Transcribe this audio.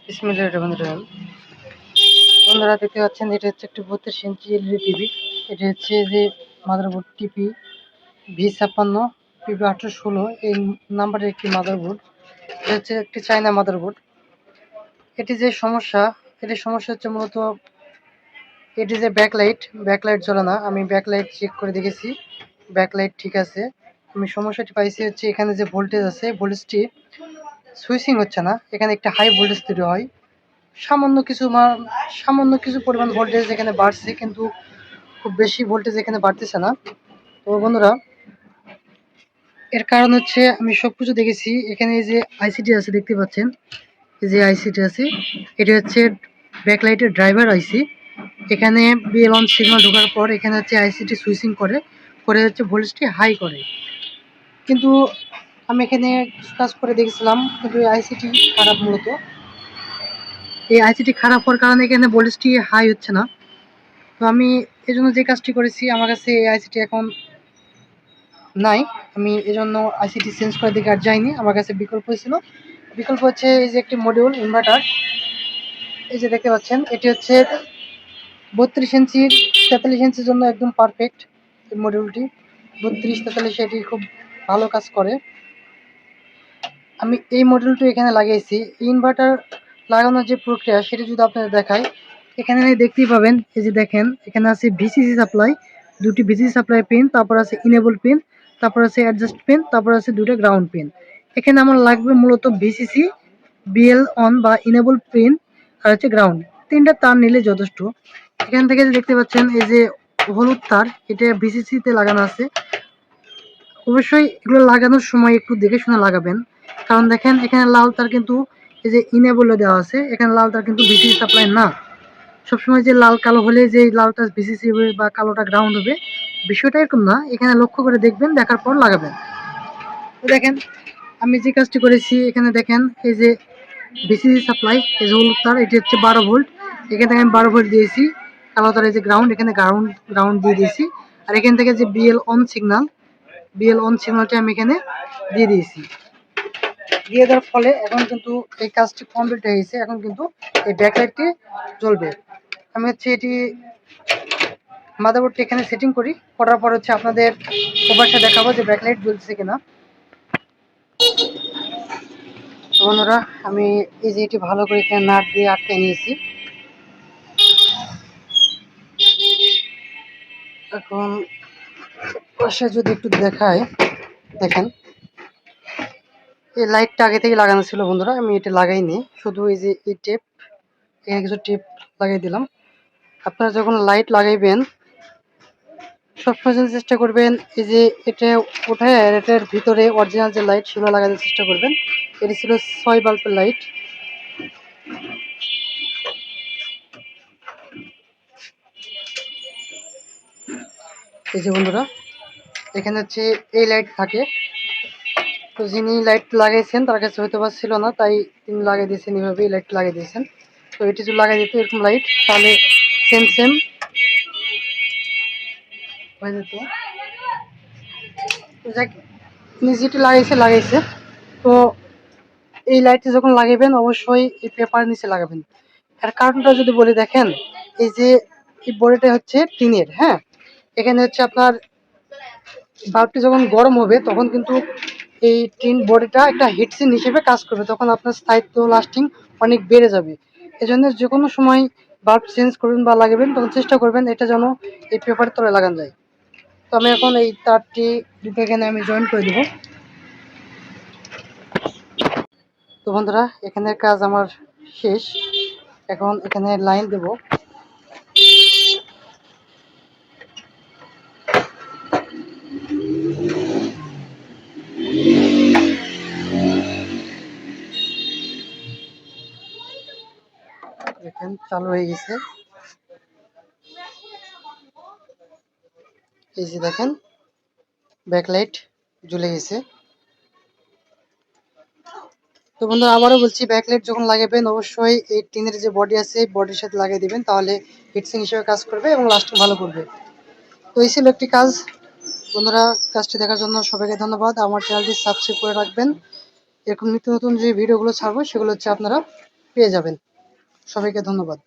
বিসমিল্লাহির রহমানির রহিম। বন্ধুরা দেখতে পাচ্ছেন এটা হচ্ছে একটি 32 ইঞ্চি এলইডি টিভি। এটা হচ্ছে যে মাদারবোর্ড টিপি V56 পিপি 816 এই নাম্বারের একটি মাদারবোর্ড। এটা হচ্ছে একটি চায়না মাদারবোর্ড। এটি যে সমস্যা, এটি সমস্যা হচ্ছে মূলত এটি যে ব্যাকলাইট জ্বলে না। আমি ব্যাকলাইট চেক করে দেখেছি, ব্যাকলাইট ঠিক আছে। আমি সমস্যাটি পাইছি হচ্ছে এখানে যে ভোল্টেজ আছে, ভোল্টেজটি সুইচিং হচ্ছে না। এখানে একটা হাই ভোল্টেজ তৈরি হয়, সামান্য কিছু পরিমাণ ভোল্টেজ এখানে বাড়ছে, কিন্তু খুব বেশি ভোল্টেজ এখানে বাড়তেছে না। তো বন্ধুরা, এর কারণ হচ্ছে আমি সবকিছু দেখেছি। এখানে এই যে আইসিটি আছে দেখতে পাচ্ছেন, এই যে আইসিটি আছে, এটা হচ্ছে ব্যাকলাইটের ড্রাইভার আইসি। এখানে বিএল অন সিগন্যাল ঢোকার পর এখানে হচ্ছে আইসিটি সুইচিং করে হচ্ছে ভোল্টেজটি হাই করে। কিন্তু আমি এখানে কাজ করে দেখেছিলাম, কিন্তু এই আইসিটি খারাপ। মূলত এই আইসিটি খারাপ হওয়ার কারণে এখানে ভোল্টেজটি হাই হচ্ছে না। তো আমি এই জন্য যে কাজটি করেছি, আমার কাছে এই আইসিটি এখন নাই। আমি এজন্য আইসিটি চেঞ্জ করে দিকে আর যাইনি। আমার কাছে বিকল্প ছিল। বিকল্প হচ্ছে এই যে একটি মডিউল ইনভার্টার, এই যে দেখতে পাচ্ছেন, এটি হচ্ছে 32 ইঞ্চি 43 ইঞ্চির জন্য একদম পারফেক্ট। এই মডিউলটি 32-43 এটি খুব ভালো কাজ করে। আমি এই মডিউলটি এখানে লাগিয়েছি। ইনভার্টার লাগানোর যে প্রক্রিয়া সেটি যদি আপনাদের দেখাই, এখানে দেখতেই পাবেন। এই যে দেখেন, এখানে আছে ভিসিসি সাপ্লাই, দুটি ভিসিসি সাপ্লাই পিন, তারপর আছে ইনেবল পিন, তারপর আছে অ্যাডজাস্ট পিন, তারপর আছে দুটো গ্রাউন্ড পিন। এখানে আমার লাগবে মূলত ভিসিসি, বিএল অন বা ইনেবল পিন, আর হচ্ছে গ্রাউন্ড। তিনটা তার নিলে যথেষ্ট। এখান থেকে যে দেখতে পাচ্ছেন এই যে হলুদ তার, এটা ভিসিসিতে লাগানো আছে। অবশ্যই এগুলো লাগানোর সময় একটু দেখে শুনে লাগাবেন, কারণ দেখেন এখানে লাল তার কিন্তু এই যে ইনেবলে দেওয়া আছে, এখানে লাল তার কিন্তু ভিসিসি সাপ্লাই না। সবসময় যে লাল কালো হলে যে লালটা ভিসিসি হবে বা কালোটা গ্রাউন্ড হবে, বিষয়টা এরকম না। এখানে লক্ষ্য করে দেখবেন, দেখার পর লাগাবেন। তো দেখেন আমি যে কাজটি করেছি, এখানে দেখেন এই যে ভিসিসি সাপ্লাই, এই যে হলুদ তার, এটি হচ্ছে 12 ভোল্ট। এখান থেকে আমি 12 ভোল্ট দিয়েছি। কালো তার এই যে গ্রাউন্ড, এখানে গ্রাউন্ড দিয়ে দিয়েছি। আর এখান থেকে যে বিএল অন সিগন্যালটি আমি এখানে দিয়ে দিয়েছি। দিয়ে দেওয়ার ফলে এখন কিন্তু এই কাজটি কমপ্লিট হয়ে গেছে। এখন কিন্তু এই ব্যাকলাইটটি জ্বলবে। আমি হচ্ছে এটি মাদারবোর্ডটি এখানে সেটিং করার পর হচ্ছে আপনাদের প্রবাসে দেখাবো যে ব্যাকলাইট জ্বলছে কিনা। বন্ধুরা, আমি এই যে এটি ভালো করে এখানে নাট দিয়ে আটকে নিয়েছি। এখন পাশে যদি একটু দেখায়, দেখেন এই লাইটটা আগে থেকে লাগানো ছিল বন্ধুরা, আমি এটা লাগাইনি। শুধু এই যে এই টেপ, এখানে কিছু টেপ লাগিয়ে দিলাম। আপনারা যখন লাইট লাগাইবেন সবসময় চেষ্টা করবেন এই যে এটা উঠায় এটার ভিতরে অরিজিনাল যে লাইট সেগুলো লাগানোর চেষ্টা করবেন। এটি ছিল 6 বাল্বের লাইট। এই যে বন্ধুরা, এখানে হচ্ছে এই লাইট থাকে। তো যিনি লাইট লাগাইছেন তার কাছে হয়তো বা ছিল না, তাই তিনি লাগিয়ে দিয়েছেন এইভাবে, এই লাইট লাগিয়ে দিয়েছেন। তো এটি যদি লাগিয়ে দিত এরকম লাইট, তাহলে সেম হয়ে যেত। তো যাক, যেটি লাগাইছে। তো এই লাইটটি যখন লাগাবেন অবশ্যই এই পেপার নিচে লাগাবেন। এর কারণটা যদি বলি, দেখেন এই যে এই বডিটা হচ্ছে টিনের, হ্যাঁ। এখানে হচ্ছে আপনার বাল্বটি যখন গরম হবে তখন কিন্তু এই টিন বডিটা একটা হিটসিন হিসেবে কাজ করবে, তখন আপনার স্থায়িত্ব লাস্টিং অনেক বেড়ে যাবে। এজন্য যে কোনো সময় বাল্ব চেঞ্জ করবেন বা লাগাবেন তখন চেষ্টা করবেন এটা যেন এই পেপারের তলায় লাগানো যায়। তো আমি এখন এই তারটি দুটো এখানে আমি জয়েন করে দেবো। তো বন্ধুরা, এখানের কাজ আমার শেষ। এখন এখানে লাইন দেব। দেখেন চালু হয়ে গেছে। এই যে দেখেন ব্যাকলাইট জ্বলে গেছে। তো বন্ধুরা, আবারও বলছি, ব্যাকলাইট যখন লাগাবেন অবশ্যই এই টিনের যে বডি আছে এই বডির সাথে লাগিয়ে দিবেন, তাহলে হিটসিং হিসেবে কাজ করবে এবং লাস্টিং ভালো করবে। তো এই ছিল একটি কাজ। বন্ধুরা, কাজটি দেখার জন্য সবাইকে ধন্যবাদ। আমার চ্যানেলটি সাবস্ক্রাইব করে রাখবেন। এরকম নিত্য নতুন যে ভিডিওগুলো ছাড়বো সেগুলো হচ্ছে আপনারা পেয়ে যাবেন। সবাইকে ধন্যবাদ।